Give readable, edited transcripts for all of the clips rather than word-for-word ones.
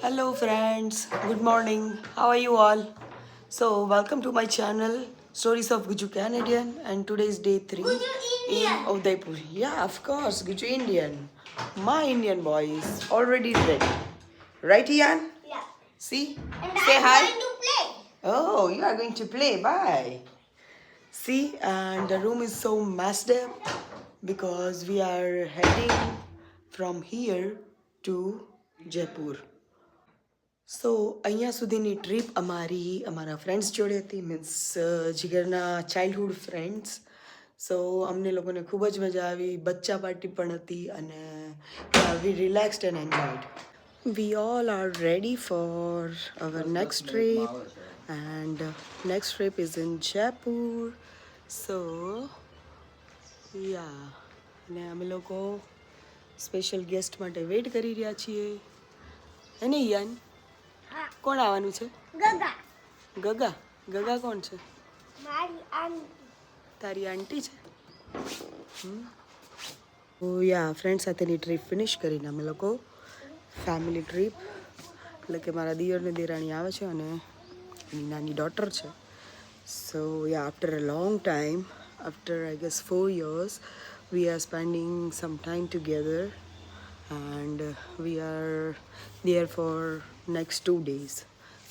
Hello, friends. Good morning. How are you all? So, welcome to my channel, Stories of Guju Canadian, and today is day 3 in Udaipur. Yeah, of course, Guju Indian. My Indian boy is already ready. Right, Ian? Yeah. See? And Say I'm hi. going to play. Oh, you are going to play. Bye. See, and the room is so messed up because we are heading from here to Jaipur. સો અહીંયા સુધીની trip અમારા friends જોડે હતી means જીગરના childhood friends so અમને લોકોને ખૂબ જ મજા આવી બચ્ચા પાર્ટી પણ હતી અને we relaxed and enjoyed we all are ready for our next trip and next trip is in Jaipur so yeah અને અમે લોકો સ્પેશિયલ ગેસ્ટ માટે વેઇટ કરી રહ્યા છીએ એને યાન કોણ આવવાનું છે ગગા ગગા ગગા કોણ છે મારી આંટી તારી આંટી છે તો યા ફ્રેન્ડ સાથેની ટ્રીપ ફિનિશ કરીને અમે લોકો ફેમિલી ટ્રીપ એટલે કે મારા દિયરને દેરાણી આવે છે અને એની નાની ડોટર છે so yeah after a long time after I guess 4 years we are spending some time together and we are there for next 2 days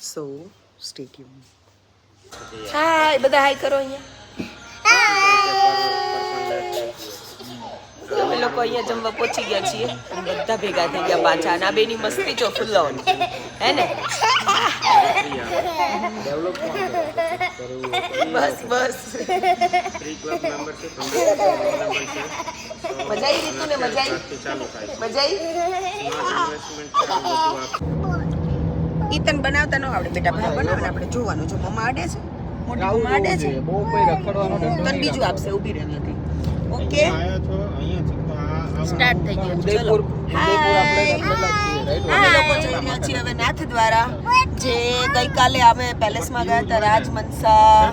so stay tuned હાય બધા હાય કરો અહીંયા અમે લોકો અહીંયા જમવા પહોંચી ગયા છીએ અને બધા ભેગા થઈ ગયા પાછા અને આ બેની મસ્તી જો ફૂલ ઓન હે ને બસ બસ મજા આવી રીતુ ને મજા આવી તને બનાવતા ન આવડે બેટા ભાઈ બનાવને આપણે જોવાનું જો મમ્મા આડે છે મોટી મમ્મા આડે છે બહુ કોઈ રખડવાનો તને બીજું આપશે ઊભી રહેવાથી ઓકે સ્ટાર્ટ થઈ ગયું ચલો અમે લોકો જઈ રહ્યા છીએ હવે નાથ દ્વારા જે ગઈકાલે અમે પેલેસમાં ગયા હતા રાજ મનસા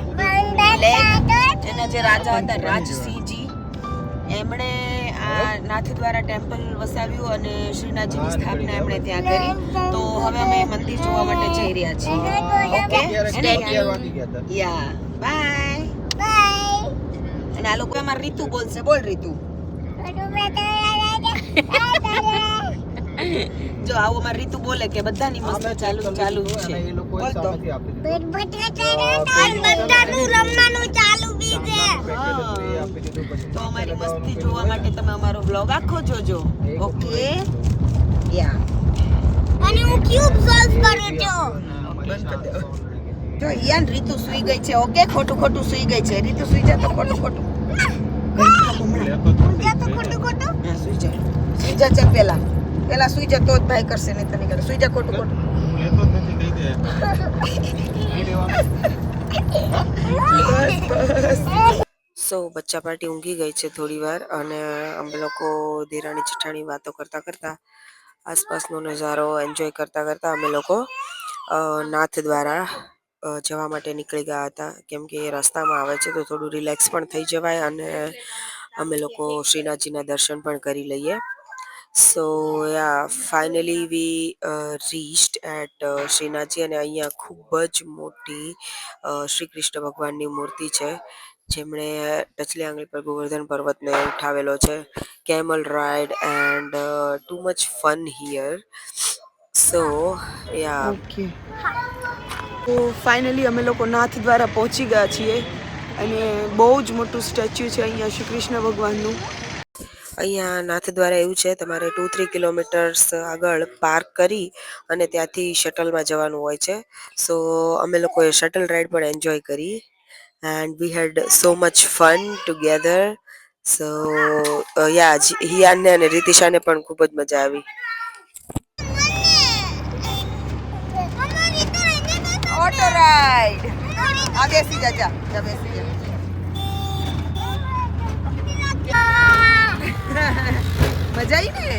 લેક જેના જે રાજા હતા રાજસિંહજી એમણે આ નાથ દ્વારા ટેમ્પલ વસાવ્યું અને શ્રીનાથજીની સ્થાપના એમણે ત્યાં કરી તો હવે અમે મંદિર જોવા માટે જઈ રહ્યા છીએ ઓકે યા બાય અને આ લોકો અમારે રીતુ બોલશે બોલ રીતુ જો આવો અમારે રીતુ બોલે કે બધાની મસ્ત ચાલુ છે બોલ તો રમવાનું ચાલુ બી છે તો અમારી મસ્તી જોવા માટે તમે અમારો વ્લોગ આખો જોજો ઓકે યા અને હું ક્યુબ સોલ્વ કરું છું જો યાન રીતુ સુઈ ગઈ છે ઓકે ખોટું ખોટું સુઈ ગઈ છે રીતુ સુઈ જા તો ખોટું ખોટું સુઈ જા ચાલ પેલા સુઈ જા તો જ ભાઈ કરશે નહીં તને કરે સુઈ જા ખોટું ખોટું સો બચ્ચા પાર્ટી ઊંઘી ગઈ છે થોડી વાર અને અમે લોકો દેરાણી જેઠાણી વાતો કરતા કરતા આસપાસનો નજારો એન્જોય કરતા કરતા અમે લોકો નાથ દ્વારા જવા માટે નીકળી ગયા હતા કેમ કે એ રસ્તામાં આવે છે તો થોડું રિલેક્સ પણ થઈ જવાય અને અમે લોકો શ્રીનાથજીના દર્શન પણ કરી લઈએ so yeah finally we reached at Shrinathji અને અહીંયા ખૂબ જ મોટી શ્રી કૃષ્ણ ભગવાનની મૂર્તિ છે જેમણે ટચલી આંગળી પર ગોવર્ધન પર્વતને ઉઠાવેલો છે camel ride and too much fun here so yeah okay તો ફાઇનલી અમે લોકો નાથ દ્વારા પહોંચી ગયા છીએ અને બહુ જ મોટું સ્ટેચ્યુ છે અહીંયા શ્રી કૃષ્ણ ભગવાનનું અહીંયા નાથ દ્વારા એવું છે તમારે 2-3 કિલોમીટર્સ આગળ પાર્ક કરી અને ત્યાંથી શટલમાં જવાનું હોય છે સો અમે લોકોએ શટલ રાઇડ પણ એન્જોય કરી and we had so much fun together so yeah હિયાનને અને રીતિશાને પણ ખૂબ જ મજા આવી ઓટો રાઇડ આ બેસી જા બેસી જા મજા આવી ને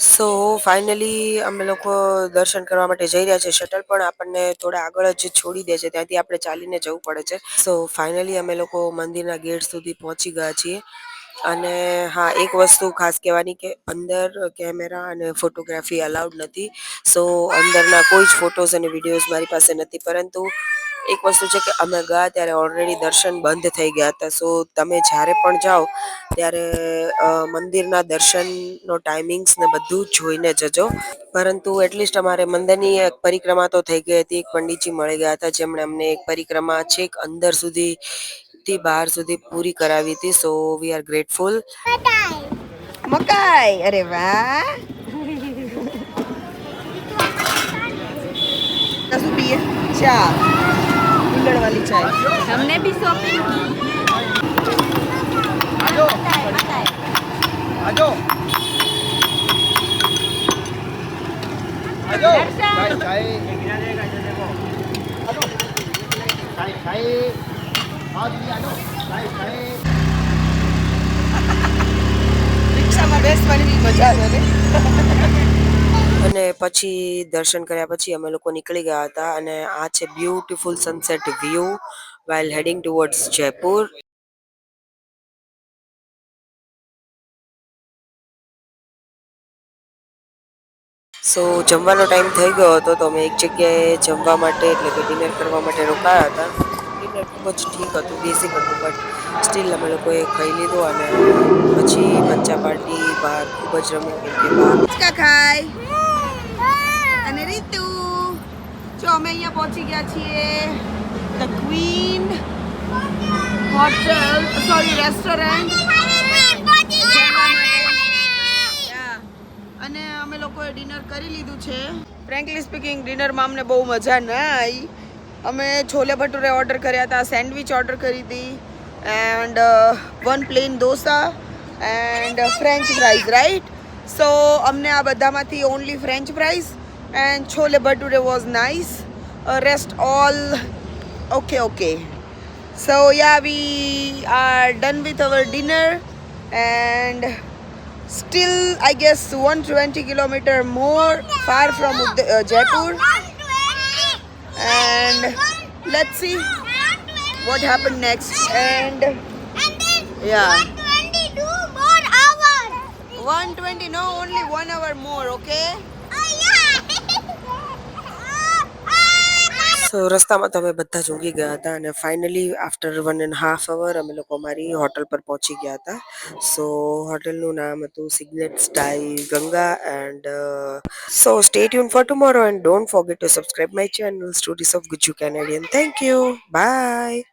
સો ફાઇનલી અમે લોકો દર્શન કરવા માટે જઈ રહ્યા છે. શટલ પણ આપણને થોડા આગળ જ છોડી દે છે, ત્યાંથી આપણે ચાલીને જવું પડે છે. સો ફાઇનલી અમે લોકો મંદિરના ગેટ સુધી પહોંચી ગયા છીએ. અને હા, એક વસ્તુ ખાસ કહેવાની કે અંદર કેમેરા અને ફોટોગ્રાફી અલાઉડ નથી. સો અંદરના કોઈ જ ફોટોઝ અને વિડીયોઝ મારી પાસે નથી. પરંતુ એક વસ્તુ છે કે અમે ગયા ત્યારે ઓલરેડી દર્શન બંધ થઈ ગયા હતા. સો તમે જ્યારે પણ જાઓ ત્યારે મંદિરના દર્શનનો ટાઈમિંગ્સ ને બધું જ જોઈને જજો. પરંતુ એટલીસ્ટ અમારે મંદિરની એક પરિક્રમા તો થઈ ગઈ હતી. એક પંડિતજી મળી ગયા હતા જેમણે અમને એક પરિક્રમા છેક અંદર સુધી થી બહાર સુધી પૂરી કરાવી હતી. સો વી આર ગ્રેટફુલ. મકાઈ, અરે વાહ. શું પીએ? ચા, કુલ્લડ વાલી ચાય. हमने भी शॉपिंग की. આજો આજો આજો ચાય ચાય આજો ચાય ચાય આ દીદી આજો ચાય ચાય. રિક્ષામાં બેસવાની બી મજા આવે ને. અને પછી દર્શન કર્યા પછી અમે લોકો નીકળી ગયા હતા. અને આ છે beautiful sunset view while heading towards Jaipur. So જમવાનો ટાઈમ થઈ ગયો હતો તો અમે એક જગ્યાએ જમવા માટે એટલે કે ડિનર કરવા માટે રોકાયા હતા. ડિનર ખૂબ જ ઠીક હતું, બેઝિક હતું, બટ સ્ટીલ અમે લોકોએ ખાઈ લીધું. અને પછી બચ્ચા પાર્ટી બહાર ખૂબ જ રમ્યા કેમ કે બહાર કા ખાય અને રીતુ. જો અમે અહીંયા પહોંચી ગયા છીએ the queen hotel, sorry restaurant. અને અમે લોકોએ ડિનર કરી લીધું છે. ફ્રેન્કલી સ્પીકિંગ ડિનરમાં અમને બહુ મજા ના આવી. અમે છોલે ભટુરે ઓર્ડર કર્યા હતા, સેન્ડવિચ ઓર્ડર કરી હતી, and one plain dosa and French fries, right? So અમને આ બધામાંથી only French fries and chole bhature was nice. Rest all okay. So yeah, we are done with our dinner and still I guess 120 kilometer more far from Jaipur, and let's see what happened next. And yeah, 122 more hours. 120, no, only 1 hour more, okay? સો રસ્તામાં તો અમે બધા જ ઊંઘી ગયા હતા. અને finally after 1.5 hour અમે લોકો અમારી હોટલ પર પહોંચી ગયા હતા. સો હોટલનું નામ હતું Signet Style Ganga. And so stay tune for tomorrow and don't forget to subscribe my channel stories of Gujju Canadian. Thank you, by.